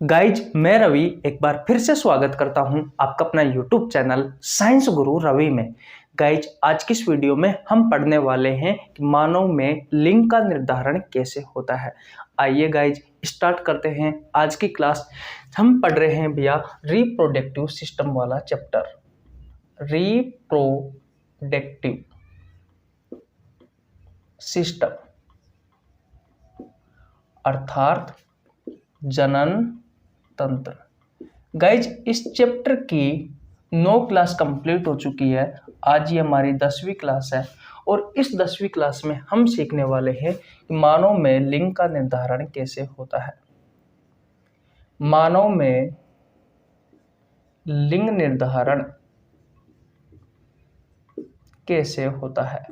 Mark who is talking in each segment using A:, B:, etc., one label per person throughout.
A: Guys, मैं रवि एक बार फिर से स्वागत करता हूं आपका अपना यूट्यूब चैनल साइंस गुरु रवि में। गाइज, आज की इस वीडियो में हम पढ़ने वाले हैं कि मानव में लिंग का निर्धारण कैसे होता है। आइए गाइज स्टार्ट करते हैं आज की क्लास। हम पढ़ रहे हैं भैया रिप्रोडक्टिव सिस्टम वाला चैप्टर, रिप्रोडक्टिव सिस्टम अर्थात जनन तंत्र। गाइज, इस चैप्टर की 9 क्लास कंप्लीट हो चुकी है। आज ये हमारी 10वीं क्लास है और इस 10वीं क्लास में हम सीखने वाले हैं कि मानव में लिंग का निर्धारण कैसे होता है। मानव में लिंग निर्धारण कैसे होता है।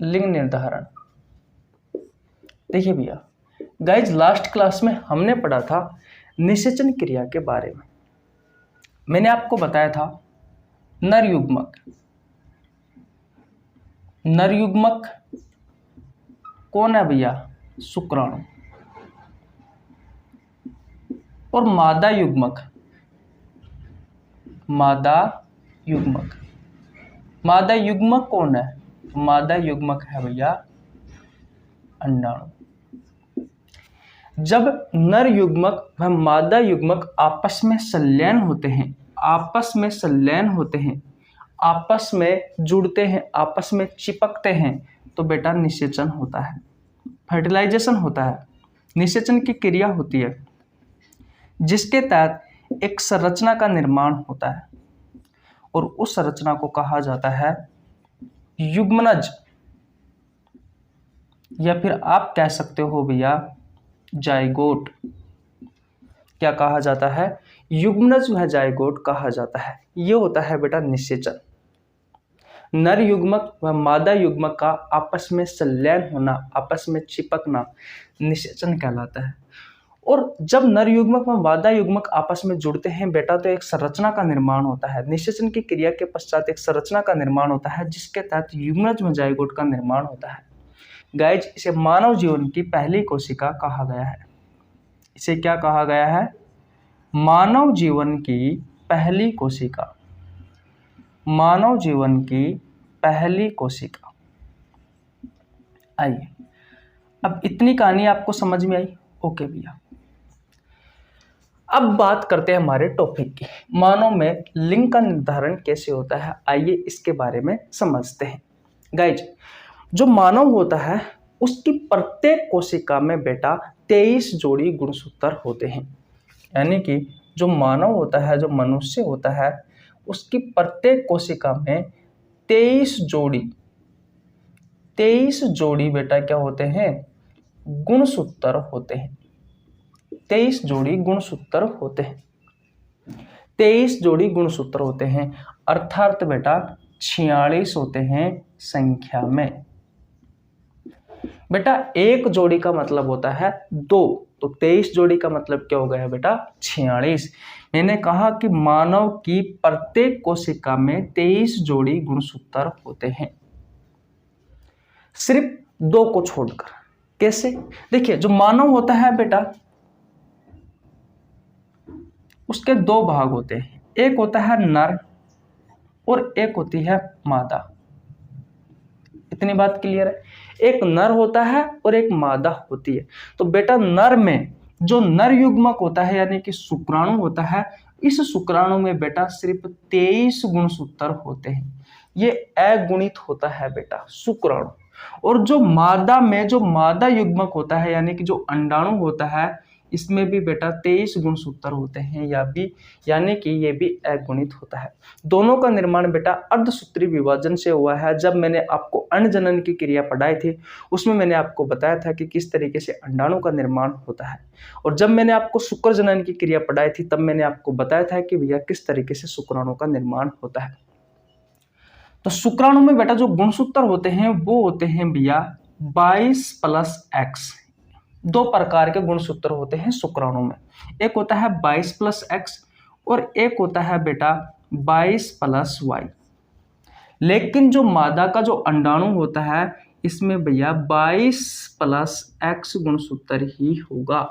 A: लिंग निर्धारण देखिए भैया, गाइज लास्ट क्लास में हमने पढ़ा था निषेचन क्रिया के बारे में। मैंने आपको बताया था नर युग्मक कौन है भैया? शुक्राणु। और मादा युग्मक कौन है? मादा युग्मक है भैया अंडाणु। जब नर युग्मक व मादा युग्मक आपस में संलयन होते हैं, आपस में जुड़ते हैं, आपस में चिपकते हैं, तो बेटा निषेचन होता है, फर्टिलाइजेशन होता है। निषेचन की क्रिया होती है जिसके तहत एक संरचना का निर्माण होता है और उस संरचना को कहा जाता है युग्मनज, या फिर आप कह सकते हो भैया जाइगोट। क्या कहा जाता है? युग्मनज व जाइगोट कहा जाता है। ये होता है बेटा निषेचन। नर युग्मक व मादा युग्मक का आपस में संलयन होना, आपस में चिपकना निषेचन कहलाता है। और जब नर युग्मक व मादा युग्मक आपस में जुड़ते हैं बेटा, तो एक संरचना का निर्माण होता है। निषेचन की क्रिया के पश्चात एक संरचना का निर्माण होता है जिसके तहत युग्मनज व जाइगोट का निर्माण होता है। गाइज, इसे मानव जीवन की पहली कोशिका कहा गया है। इसे क्या कहा गया है? मानव जीवन की पहली कोशिका। मानव जीवन की पहली कोशिका। आइए, अब इतनी कहानी आपको समझ में आई? ओके भैया, अब बात करते हैं हमारे टॉपिक की। मानव में लिंग का निर्धारण कैसे होता है, आइए इसके बारे में समझते हैं। गाइज, जो मानव होता है उसकी प्रत्येक कोशिका में बेटा 23 जोड़ी गुणसूत्र होते हैं। यानी कि जो मानव होता है, जो मनुष्य होता है, उसकी प्रत्येक कोशिका में 23 जोड़ी बेटा क्या होते हैं? गुणसूत्र होते हैं। 23 जोड़ी गुणसूत्र होते हैं। 23 जोड़ी गुणसूत्र होते हैं अर्थात बेटा 46 होते हैं संख्या में। बेटा एक जोड़ी का मतलब होता है 2, तो 23 जोड़ी का मतलब क्या हो गया बेटा? 46। मैंने कहा कि मानव की प्रत्येक कोशिका में 23 जोड़ी गुणसूत्र होते हैं, सिर्फ 2 को छोड़कर। कैसे? देखिए, जो मानव होता है बेटा उसके 2 भाग होते हैं। एक होता है नर और एक होती है मादा। इतनी बात क्लियर है? एक नर होता है और एक मादा होती है। तो बेटा नर में जो नर युग्मक होता है यानी कि शुक्राणु होता है, इस शुक्राणु में बेटा सिर्फ 23 गुणसूत्र होते हैं। ये अगुणित होता है बेटा शुक्राणु। और जो मादा में जो मादा युग्मक होता है यानी कि जो अंडाणु होता है, इसमें भी बेटा 23 गुणसूत्र होते हैं, यानी कि ये भी अगुणित होता है। दोनों का निर्माण बेटा अर्धसूत्री विभाजन से हुआ है। जब मैंने आपको अंडजनन की क्रिया पढ़ाई थी उसमें मैंने आपको बताया था कि किस तरीके से अंडाणु का निर्माण होता है, और जब मैंने आपको शुक्र जनन की क्रिया पढ़ाई थी तब मैंने आपको बताया था कि भैया किस तरीके से शुक्राणु का निर्माण होता है। तो शुक्राणु में बेटा जो गुणसूत्र होते हैं वो होते हैं भैया 22+X। 2 प्रकार के गुणसूत्र होते हैं शुक्राणु में। एक होता है 22+X और एक होता है बेटा 22+Y। लेकिन जो मादा का जो अंडाणु होता है इसमें भैया 22+X गुणसूत्र ही होगा।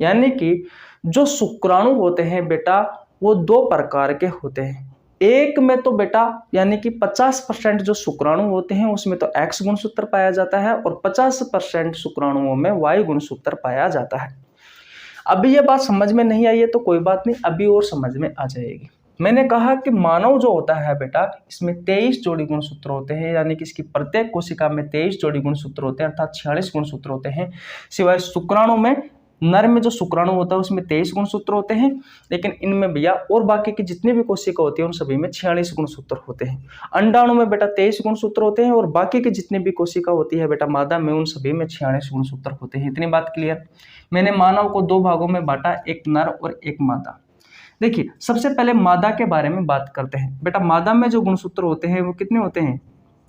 A: यानी कि जो शुक्राणु होते हैं बेटा वो दो प्रकार के होते हैं। एक में तो बेटा यानी कि 50% जो शुक्राणु होते हैं उसमें तो X गुणसूत्र पाया जाता है और 50% शुक्राणुओं में Y गुणसूत्र पाया जाता है। अभी ये बात समझ में नहीं आई है तो कोई बात नहीं, अभी और समझ में आ जाएगी। मैंने कहा कि मानव जो होता है बेटा इसमें 23 जोड़ी गुणसूत्र होते हैं, यानी कि इसकी प्रत्येक कोशिका में 23 जोड़ी गुणसूत्र होते हैं, अर्थात 46 गुणसूत्र होते हैं। सिवाय शुक्राणु में, नर में जो शुक्राणु होता है उसमें 23 गुणसूत्र होते हैं, लेकिन इनमें भैया और बाकी की जितनी भी कोशिका होती है उन सभी में 46 गुणसूत्र होते हैं। अंडाणु में बेटा 23 गुणसूत्र होते हैं और बाकी की जितनी भी कोशिका होती है बेटा मादा में, उन सभी में 46 गुणसूत्र होते हैं। इतनी बात क्लियर। मैंने मानव को दो भागों में बांटा, एक नर और एक मादा। देखिए सबसे पहले मादा के बारे में बात करते हैं। बेटा मादा में जो गुणसूत्र होते हैं वो कितने होते हैं?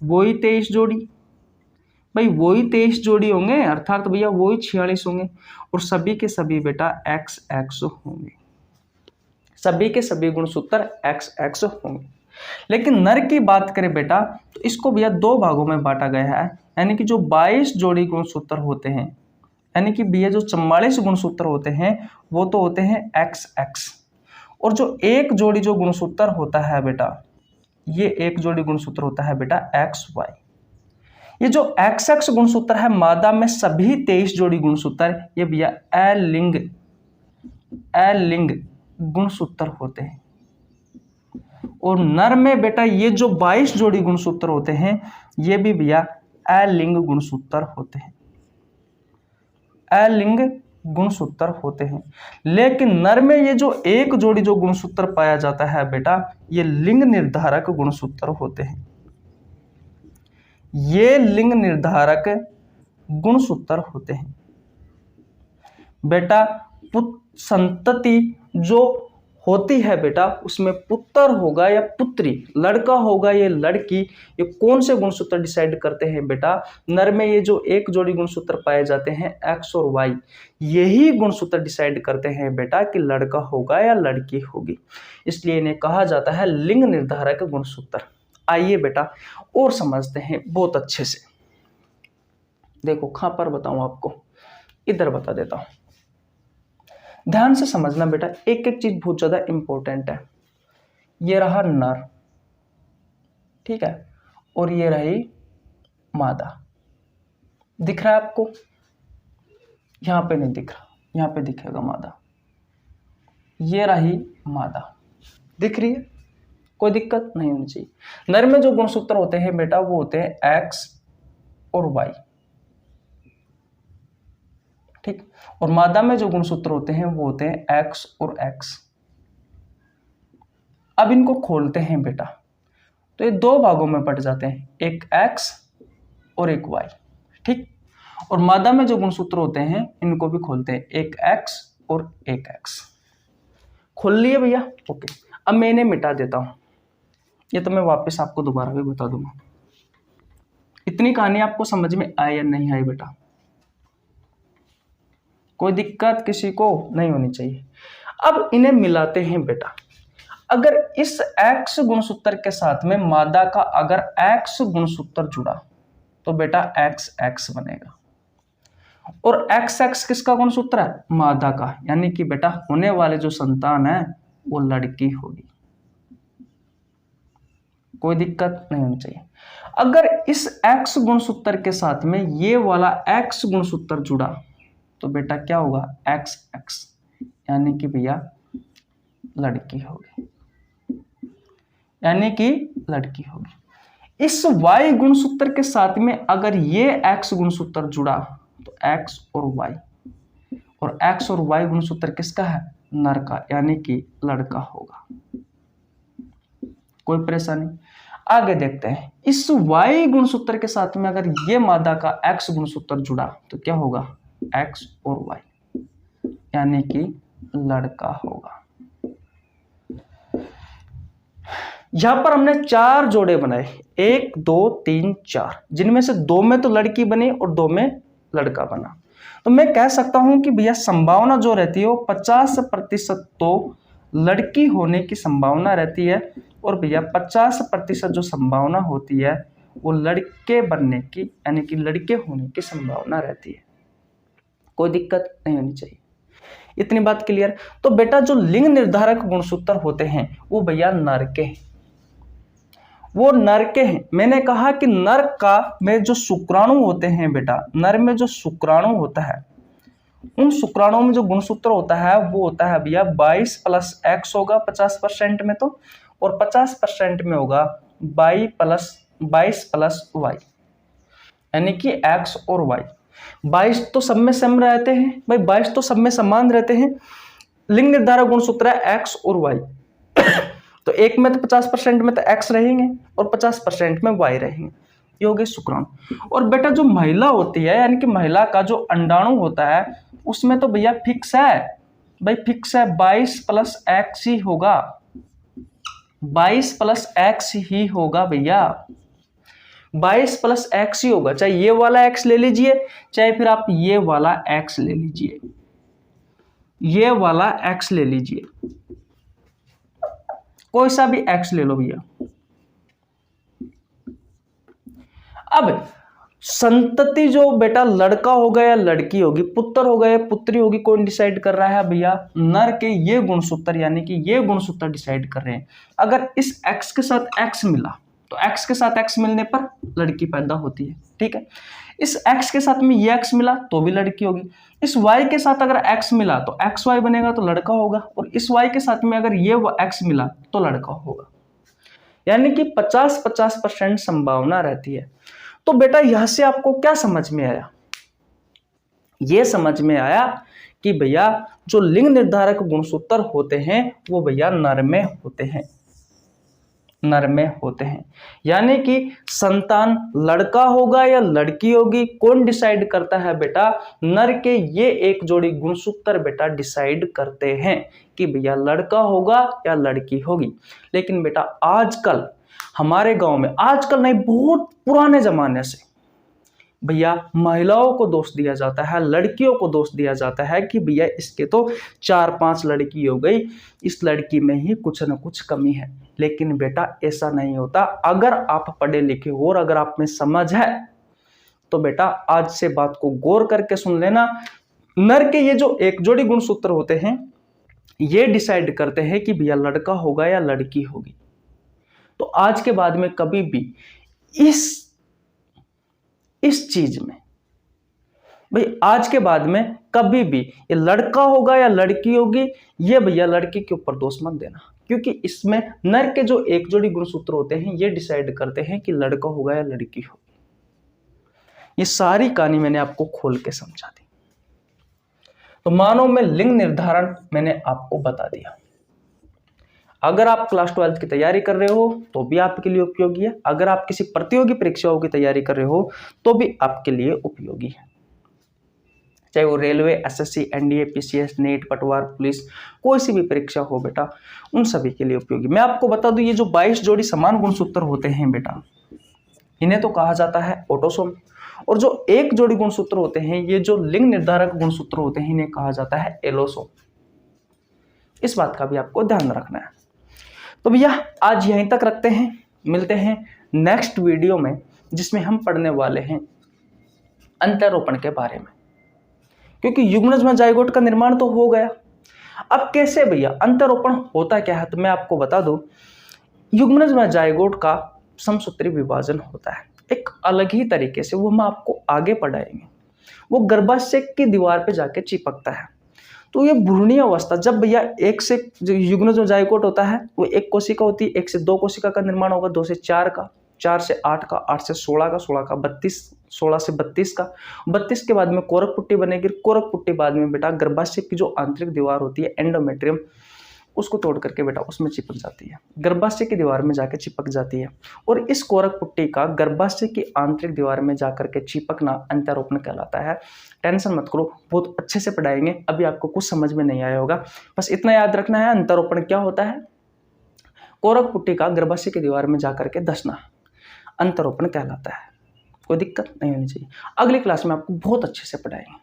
A: वही 23 जोड़ी। भाई वही 23 जोड़ी होंगे, अर्थात भैया वही 46 होंगे और सभी के सभी बेटा XX होंगे। सभी के सभी गुणसूत्र XX होंगे। लेकिन नर की बात करें बेटा तो इसको भैया दो भागों में बांटा गया है, यानी कि जो 22 जोड़ी गुणसूत्र होते हैं, यानी कि भैया जो 44 गुणसूत्र होते हैं वो तो होते हैं XX, और जो एक जोड़ी जो गुणसूत्र होता है बेटा, ये एक जोड़ी गुणसूत्र होता है बेटा XY। ये जो XX गुणसूत्र है मादा में सभी 23 जोड़ी गुणसूत्र ये भैया अलिंग गुणसूत्र होते हैं, और नर में बेटा ये जो 22 जोड़ी गुणसूत्र होते हैं ये भी भैया अलिंग गुणसूत्र होते हैं, अलिंग गुणसूत्र होते हैं। लेकिन नर में ये जो एक जोड़ी जो गुणसूत्र पाया जाता है बेटा ये लिंग निर्धारक गुणसूत्र होते हैं, ये लिंग निर्धारक गुणसूत्र होते हैं। बेटा संतति जो होती है बेटा उसमें पुत्र होगा या पुत्री, लड़का होगा या लड़की, ये कौन से गुणसूत्र डिसाइड करते हैं बेटा? नर में ये जो एक जोड़ी गुणसूत्र पाए जाते हैं X और Y, यही गुणसूत्र डिसाइड करते हैं बेटा कि लड़का होगा या लड़की होगी, इसलिए इन्हें कहा जाता है लिंग निर्धारक गुणसूत्र। आइए बेटा और समझते हैं बहुत अच्छे से। देखो कहां पर बताऊं आपको, इधर बता देता हूं, ध्यान से समझना बेटा, एक एक चीज बहुत ज्यादा इंपॉर्टेंट है। ये रहा नर, ठीक है, और ये रही मादा। दिख रहा है आपको? यहां पे नहीं दिख रहा, यहां पे दिखेगा मादा। ये रही मादा, दिख रही है? कोई दिक्कत नहीं होनी चाहिए। नर में जो गुणसूत्र होते हैं बेटा वो होते हैं X और Y, ठीक, और मादा में जो गुणसूत्र होते हैं वो होते हैं X और X। अब इनको खोलते हैं बेटा तो ये दो भागों में बट जाते हैं, एक X और एक Y, ठीक, और मादा में जो गुणसूत्र होते हैं इनको भी खोलते हैं, एक X और एक X। खोल लिए भैया? ओके। अब मैं इन्हें मिटा देता हूं, ये तो मैं वापस आपको दोबारा भी बता दूंगा। इतनी कहानी आपको समझ में आई या नहीं आई बेटा? कोई दिक्कत किसी को नहीं होनी चाहिए। अब इन्हें मिलाते हैं बेटा। अगर इस X गुणसूत्र के साथ में मादा का अगर X गुणसूत्र जुड़ा तो बेटा XX बनेगा, और XX किसका गुणसूत्र है? मादा का, यानी कि बेटा होने वाले जो संतान है वो लड़की होगी। कोई दिक्कत नहीं होनी चाहिए। अगर इस X गुणसूत्र के साथ में ये वाला X गुणसूत्र जुड़ा तो बेटा क्या होगा? XX, यानी कि भैया लड़की होगी, यानी कि लड़की होगी। इस Y गुणसूत्र के साथ में अगर ये X गुणसूत्र जुड़ा तो X और Y, और X और Y गुणसूत्र किसका है? नर का, यानी कि लड़का होगा। कोई परेशानी? आगे देखते हैं, इस Y गुणसूत्र के साथ में अगर ये मादा का X गुणसूत्र जुड़ा तो क्या होगा? X और Y, यानी कि लड़का होगा। यहां पर हमने 4 जोड़े बनाए, 1 2 3 4, जिनमें से 2 में तो लड़की बनी और 2 में लड़का बना। तो मैं कह सकता हूं कि भैया संभावना जो रहती है वो 50% तो लड़की होने की संभावना रहती है, और भैया 50% जो संभावना होती है वो लड़के बनने की, यानी कि लड़के होने की संभावना रहती है। कोई दिक्कत नहीं होनी चाहिए। इतनी बात क्लियर। तो बेटा जो लिंग निर्धारक गुणसूत्र होते हैं वो भैया नर के हैं, वो नर के हैं। मैंने कहा कि नर का में जो शुक्राणु होते हैं बेटा, नर में जो शुक्राणु होता है उन शुक्राणुओं में जो गुणसूत्र होता है वो होता है भैया 22 + x होगा 50% में, तो और 50% में होगा 22 + y, यानी कि x और y। 22 तो सब में सम रहते हैं भाई, 22 तो सब में समान रहते हैं। लिंग निर्धारक गुणसूत्र है x और y तो एक में तो 50% में तो x रहेंगे और 50% में y रहेंगे, ये हो गए शुक्राणु। और बेटा जो महिला होती है, यानी कि महिला का जो अंडाणु होता है उसमें तो भैया फिक्स है भाई, फिक्स है 22 + x ही होगा, 22 + x ही होगा भैया, 22 + x ही होगा। चाहे ये वाला x ले लीजिए, चाहे फिर आप ये वाला x ले लीजिए, ये वाला x ले लीजिए, कोई सा भी x ले लो भैया। अब संतति जो बेटा लड़का होगा या लड़की होगी, पुत्र होगा या पुत्री होगी, कौन डिसाइड कर रहा है भैया? नर के ये गुणसूत्र, यानी कि ये गुणसूत्र डिसाइड कर रहे हैं। अगर इस x के साथ x मिला तो x के साथ x मिलने पर लड़की पैदा होती है, ठीक है। इस x के साथ में ये x मिला तो भी लड़की होगी। इस y के साथ अगर x मिला तो XY बनेगा तो लड़का होगा, और इस y के साथ में अगर ये x मिला तो लड़का होगा, यानी कि 50-50% संभावना रहती है। तो बेटा यहां से आपको क्या समझ में आया? ये समझ में आया कि भैया जो लिंग निर्धारक गुणसूत्र होते हैं वो भैया नर में होते हैं, नर में होते हैं। यानी कि संतान लड़का होगा या लड़की होगी, कौन डिसाइड करता है बेटा? नर के ये एक जोड़ी गुणसूत्र बेटा डिसाइड करते हैं कि भैया लड़का होगा या लड़की होगी। लेकिन बेटा आजकल हमारे गांव में, आजकल नहीं बहुत पुराने जमाने से भैया महिलाओं को दोष दिया जाता है, लड़कियों को दोष दिया जाता है कि भैया इसके तो 4-5 लड़की हो गई, इस लड़की में ही कुछ न कुछ कमी है। लेकिन बेटा ऐसा नहीं होता। अगर आप पढ़े लिखे हो और अगर आप में समझ है तो बेटा आज से बात को गौर करके सुन लेना। नर के ये जो एक जोड़ी गुणसूत्र होते हैं ये डिसाइड करते हैं कि भैया लड़का होगा या लड़की होगी। तो आज के बाद में कभी भी इस चीज में भाई, आज के बाद में कभी भी ये लड़का होगा या लड़की होगी, ये भैया लड़की के ऊपर दोष मत देना, क्योंकि इसमें नर के जो एक जोड़ी गुणसूत्र होते हैं ये डिसाइड करते हैं कि लड़का होगा या लड़की होगी। ये सारी कहानी मैंने आपको खोल के समझा दी। तो मानव में लिंग निर्धारण मैंने आपको बता दिया। अगर आप क्लास 12 की तैयारी कर रहे हो तो भी आपके लिए उपयोगी है, अगर आप किसी प्रतियोगी परीक्षाओं की तैयारी कर रहे हो तो भी आपके लिए उपयोगी है, चाहे वो railway, SSC, NDA, PCS, net, पटवार, पुलिस, कोई सी भी परीक्षा हो बेटा, उन सभी के लिए उपयोगी। मैं आपको बता दूं ये जो 22 जोड़ी समान गुणसूत्र होते हैं बेटा, इन्हें तो कहा जाता है ऑटोसोम, और जो एक जोड़ी गुणसूत्र होते हैं, ये जो लिंग निर्धारक गुणसूत्र होते हैं, इन्हें कहा जाता है एलोसोम। इस बात का भी आपको ध्यान रखना है। तो भैया आज यहीं तक रखते हैं, मिलते हैं नेक्स्ट वीडियो में जिसमें हम पढ़ने वाले हैं अंतरोपण के बारे में, क्योंकि युग्मनज में जाइगोट का निर्माण तो हो गया। अब कैसे भैया अंतरोपण होता क्या है, तो मैं आपको बता दूं, युग्मनज में जाइगोट का समसूत्री विभाजन होता है एक अलग ही तरीके से, वो हम आपको आगे पढ़ाएंगे। वो गर्भाशय की दीवार पे जाके चिपकता है। तो ये भ्रूणीय अवस्था, जब भैया एक से जो युग्मनज में जाइगोट होता है वो एक कोशिका होती है, 1 से 2 कोशिका का निर्माण होगा, 2 से 4 का, 4 से 8 का, 8 से 16 का, 16 का 32, 16 से 32 का, 32 के बाद में कोरक पुट्टी बनेगी। कोरक पुट्टी बाद में बेटा गर्भाशय की जो आंतरिक दीवार होती है एंडोमेट्रियम, उसको तोड़ करके बेटा उसमें चिपक जाती है, गर्भाशय की दीवार में जाकर चिपक जाती है। और इस कोरक पुट्टी का गर्भाशय की आंतरिक दीवार में जाकर के चिपकना अंतरोपण कहलाता है। टेंशन मत करो, बहुत अच्छे से पढ़ाएंगे। अभी आपको कुछ समझ में नहीं आया होगा, बस इतना याद रखना है अंतरोपण क्या होता है। कोरक पुट्टी का गर्भाशय की दीवार में जाकर के धंसना अंतरोपण कहलाता है। कोई दिक्कत नहीं होनी चाहिए। अगली क्लास में आपको बहुत अच्छे से पढ़ाएंगे।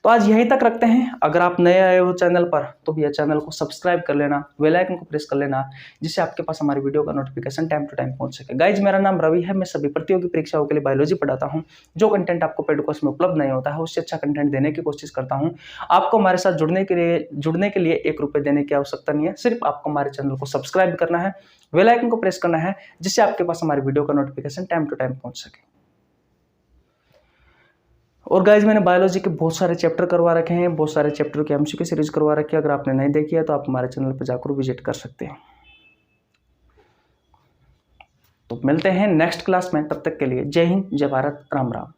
A: तो आज यहीं तक रखते हैं। अगर आप नए आए हो चैनल पर तो भैया चैनल को सब्सक्राइब कर लेना, बेल आइकन को प्रेस कर लेना, जिससे आपके पास हमारी वीडियो का नोटिफिकेशन टाइम टू टाइम पहुंच सके। गाइज मेरा नाम रवि है, मैं सभी प्रतियोगी परीक्षाओं के लिए बायोलॉजी पढ़ाता हूं। जो कंटेंट आपको पेड कोर्स में उपलब्ध नहीं होता है उससे अच्छा कंटेंट देने की कोशिश करता हूं। आपको हमारे साथ जुड़ने के लिए 1 रुपये देने की आवश्यकता नहीं है, सिर्फ आपको हमारे चैनल को सब्सक्राइब करना है, बेल आइकन को प्रेस करना है, जिससे आपके पास हमारी वीडियो का नोटिफिकेशन टाइम टू टाइम पहुंच सके। और गाइज मैंने बायोलॉजी के बहुत सारे चैप्टर करवा रखे हैं, बहुत सारे चैप्टर की एमसीक्यू सीरीज करवा रखी है। अगर आपने नहीं देखी है तो आप हमारे चैनल पर जाकर विजिट कर सकते हैं। तो मिलते हैं नेक्स्ट क्लास में, तब तक के लिए जय हिंद, जय भारत, राम राम।